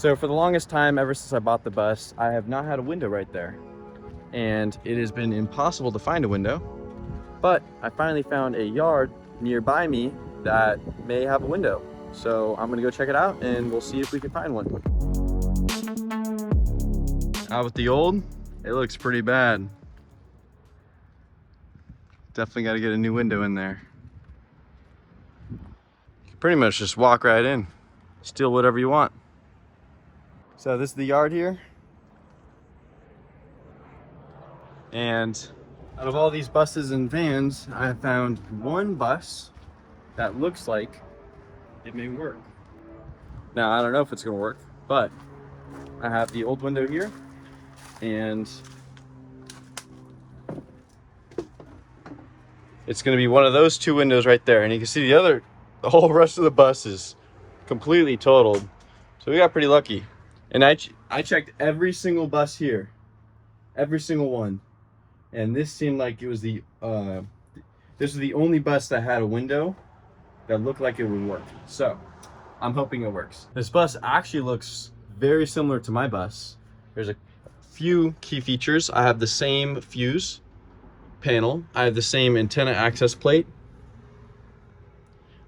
So for the longest time, ever since I bought the bus, I have not had a window right there. And it has been impossible to find a window. But I finally found a yard nearby me that may have a window. So I'm gonna go check it out and we'll see if we can find one. Out with the old, it looks pretty bad. Definitely gotta get a new window in there. You can pretty much just walk right in, steal whatever you want. So this is the yard here. And out of all these buses and vans, I have found one bus that looks like it may work. Now, I don't know if it's gonna work, but I have the old window here, and it's gonna be one of those two windows right there. And you can see the whole rest of the bus is completely totaled. So we got pretty lucky. And I checked every single bus here, every single one. And this seemed like it was this was the only bus that had a window that looked like it would work. So I'm hoping it works. This bus actually looks very similar to my bus. There's a few key features. I have the same fuse panel. I have the same antenna access plate.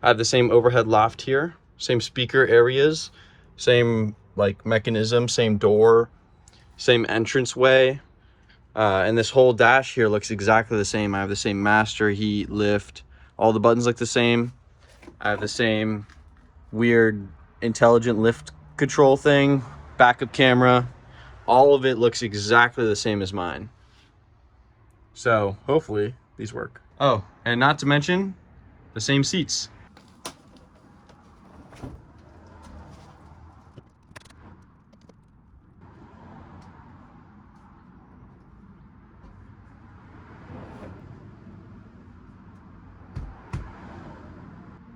I have the same overhead loft here, same speaker areas, same like mechanism, same door, same entranceway. And this whole dash here looks exactly the same. I have the same master, heat, lift. All the buttons look the same. I have the same weird intelligent lift control thing, backup camera. All of it looks exactly the same as mine. So hopefully these work. Oh, and not to mention the same seats.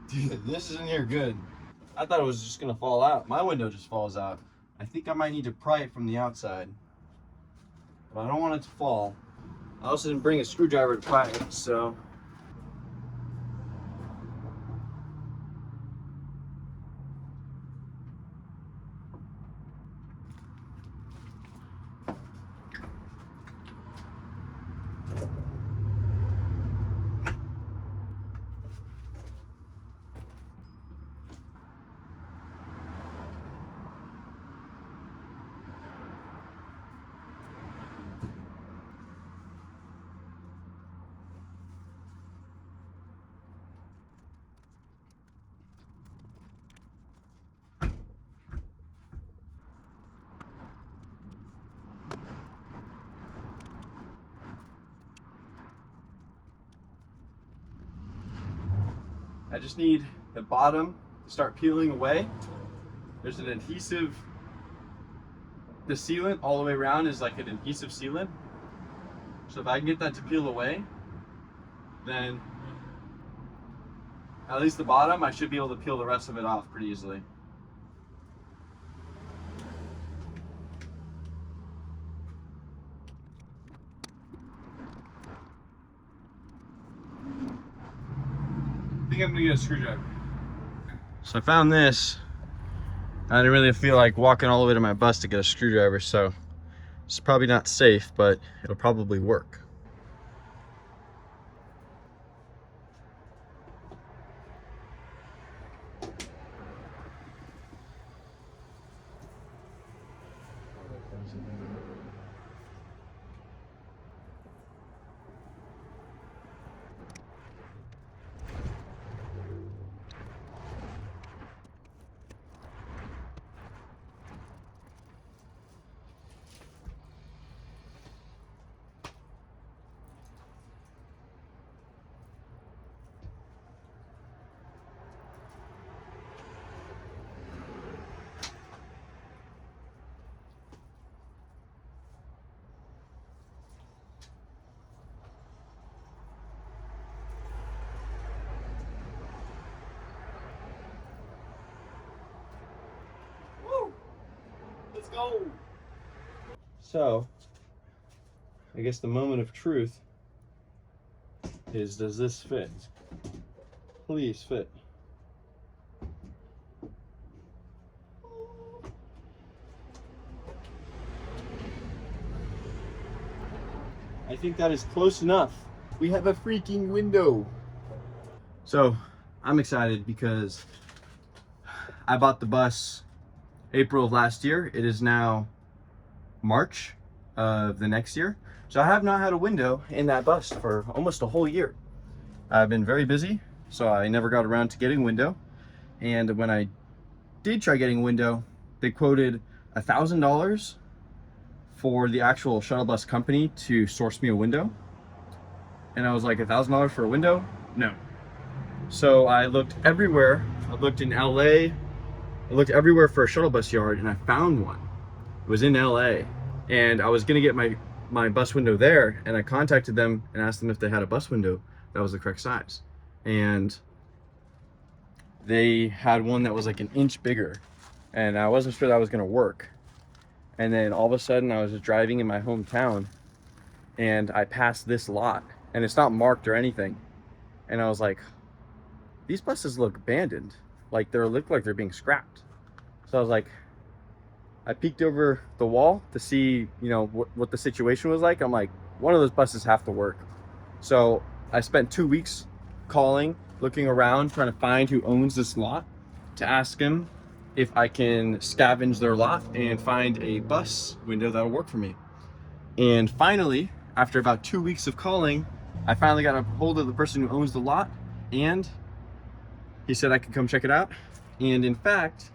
Dude, this is in here good. I thought it was just gonna fall out. My window just falls out. I think I might need to pry it from the outside, but I don't want it to fall. I also didn't bring a screwdriver to pry it, so. I just need the bottom to start peeling away. There's an adhesive, the sealant all the way around is like an adhesive sealant. So if I can get that to peel away, then at least the bottom, I should be able to peel the rest of it off pretty easily. I think I'm gonna get a screwdriver. So I found this. I didn't really feel like walking all the way to my bus to get a screwdriver, so it's probably not safe, but it'll probably work. Let's go. So, I guess the moment of truth is, does this fit? Please fit. I think that is close enough. We have a freaking window. So I'm excited because I bought the bus April of last year. It is now March of the next year. So I have not had a window in that bus for almost a whole year. I've been very busy, so I never got around to getting a window. And when I did try getting a window, they quoted $1,000 for the actual shuttle bus company to source me a window. And I was like, $1,000 for a window? No. So I looked everywhere. I looked in LA. I looked everywhere for a shuttle bus yard, and I found one. It was in LA. And I was gonna get my bus window there, and I contacted them and asked them if they had a bus window that was the correct size. And they had one that was like an inch bigger, and I wasn't sure that was gonna work. And then all of a sudden I was just driving in my hometown, and I passed this lot, and it's not marked or anything. And I was like, these buses look abandoned. Like they look like they're being scrapped. So I was like, I peeked over the wall to see, you know, what the situation was like. I'm like, one of those buses have to work. So I spent 2 weeks calling, looking around, trying to find who owns this lot to ask him if I can scavenge their lot and find a bus window that'll work for me. And finally, after about 2 weeks of calling, I finally got a hold of the person who owns the lot, and he said I could come check it out. And in fact,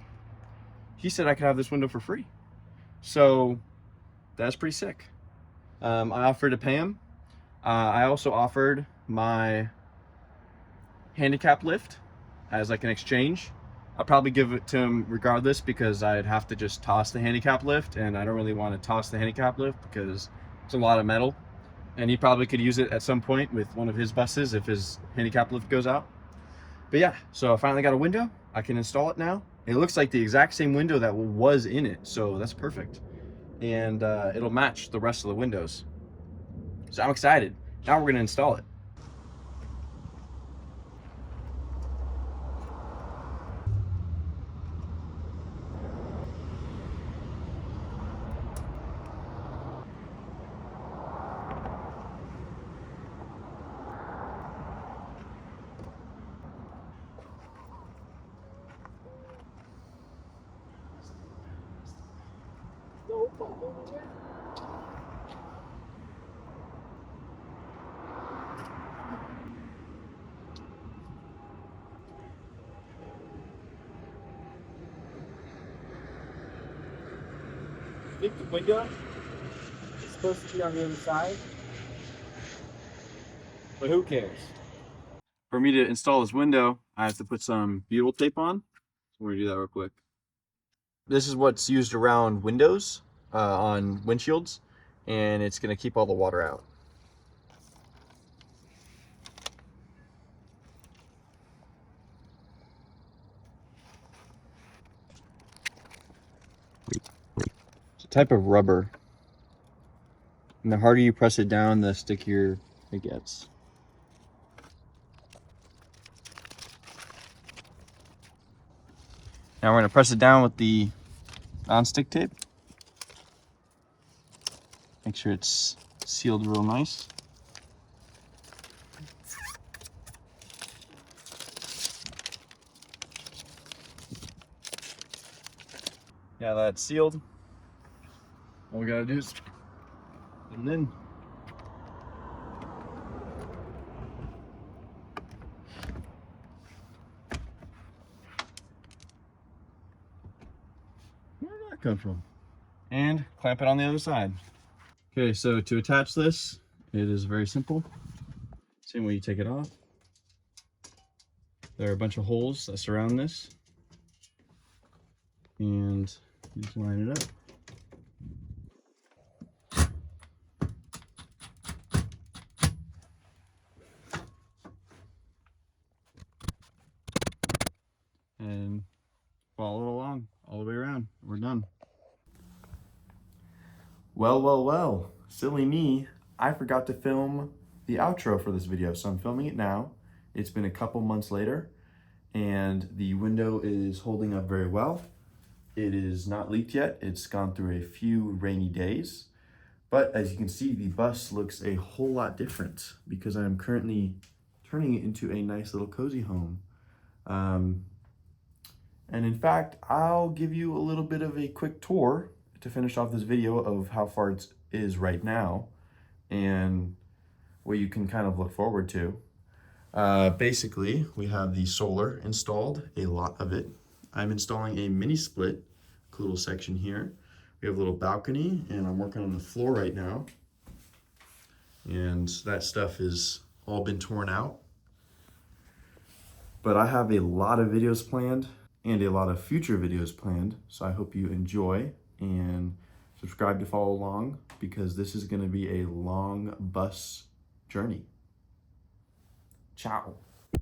he said I could have this window for free. So that's pretty sick. I offered to pay him. I also offered my handicap lift as like an exchange. I'll probably give it to him regardless, because I'd have to just toss the handicap lift, and I don't really want to toss the handicap lift because it's a lot of metal, and he probably could use it at some point with one of his buses if his handicap lift goes out. But yeah, so I finally got a window. I can install it now. It looks like the exact same window that was in it, so that's perfect. And it'll match the rest of the windows. So I'm excited. Now we're gonna install it. I think the window is supposed to be on the other side, but who cares? For me to install this window, I have to put some butyl tape on. So we're gonna do that real quick. This is what's used around windows on windshields, and it's gonna keep all the water out. It's a type of rubber, and the harder you press it down, the stickier it gets. Now we're gonna press it down with the non-stick tape. Make sure it's sealed real nice. Yeah, that's sealed. All we gotta do is put it in. Where did that come from? And clamp it on the other side. Okay, so to attach this, it is very simple. Same way you take it off. There are a bunch of holes that surround this, and you just line it up. And follow it along all the way around. We're done. Well, silly me. I forgot to film the outro for this video, so I'm filming it now. It's been a couple months later, and the window is holding up very well. It is not leaked yet. It's gone through a few rainy days, But as you can see, the bus looks a whole lot different because I'm currently turning it into a nice little cozy home. And in fact, I'll give you a little bit of a quick tour to finish off this video of how far it is right now and what you can kind of look forward to. Basically, we have the solar installed, a lot of it. I'm installing a mini split, cool little section here. We have a little balcony, and I'm working on the floor right now. And that stuff has all been torn out. But I have a lot of videos planned and a lot of future videos planned, so I hope you enjoy and subscribe to follow along because this is going to be a long bus journey. Ciao.